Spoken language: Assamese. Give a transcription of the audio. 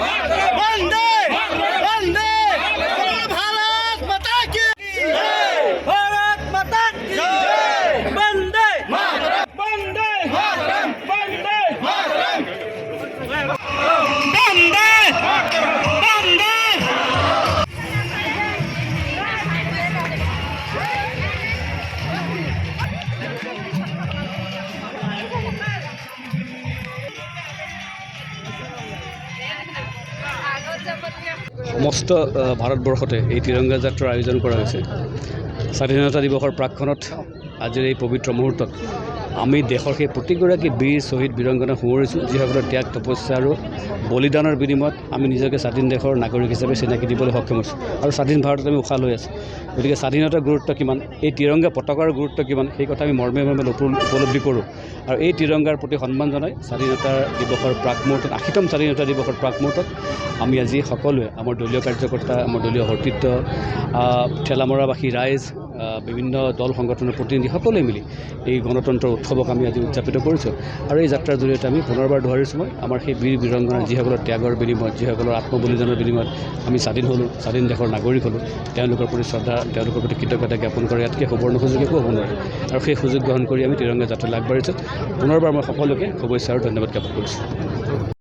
वंदे वंदे भारत माता की भारत माता की वंदे वंदे वंदे वंदे वंदे সমস্ত ভাৰতবৰ্ষতে এই তিৰংগা যাত্ৰাৰ আয়োজন কৰা হৈছে। স্বাধীনতা দিৱসৰ প্ৰাকক্ষণত আজিৰ এই পবিত্ৰ মুহূৰ্তত আমি দেশৰ সেই প্ৰতিগৰাকী বীৰ শ্বহীদ বীৰংগনা সোঁৱৰিছোঁ, যিসকলৰ ত্যাগ তপস্যা আৰু বলিদানৰ বিনিময়ত আমি নিজকে স্বাধীন দেশৰ নাগৰিক হিচাপে চিনাকি দিবলৈ সক্ষম হৈছোঁ আৰু স্বাধীন ভাৰতত আমি উশাহ লৈ আছোঁ। গতিকে স্বাধীনতাৰ গুৰুত্ব কিমান, এই তিৰংগা পতাকাৰ গুৰুত্ব কিমান, সেই কথা আমি মৰ্মে মৰ্মে উপলব্ধি কৰোঁ। আৰু এই তিৰংগাৰ প্ৰতি সন্মান জনাই স্বাধীনতা দিৱসৰ প্ৰাক মুহূৰ্তত ৮০তম স্বাধীনতা দিৱসৰ প্ৰাক মুহূৰ্তত আমি আজি সকলোৱে আমাৰ দলীয় কাৰ্যকৰ্তা, আমাৰ দলীয় কৰ্তৃত্ব, ঠেলামৰাবাসী ৰাইজ, বিভিন্ন দল সংগঠনৰ প্ৰতিনিধি সকলোৱে মিলি এই গণতন্ত্ৰ উৎসৱক আমি আজি উদযাপিত কৰিছোঁ। আৰু এই যাত্ৰাৰ জৰিয়তে আমি পুনৰবাৰ দোহাৰিছোঁ মই আমাৰ সেই বীৰ বীৰংগনা যিসকলৰ ত্যাগৰ বিনিময়ত, যিসকলৰ আত্মবলিদানৰ বিনিময়ত আমি স্বাধীন হ'লোঁ, স্বাধীন দেশৰ নাগৰিক হ'লোঁ, তেওঁলোকৰ প্ৰতি শ্ৰদ্ধা, তেওঁলোকৰ প্ৰতি কৃতজ্ঞতা জ্ঞাপন কৰা ইয়াতকৈ সুবৰ্ণ সুযোগ একো হ'ব নোৱাৰে। আৰু সেই সুযোগ গ্ৰহণ কৰি আমি তিৰংগা যাত্ৰালৈ আগবাঢ়িছোঁ। পুনৰবাৰ মই সকলোকে শুভেচ্ছা আৰু ধন্যবাদ জ্ঞাপন কৰিছোঁ।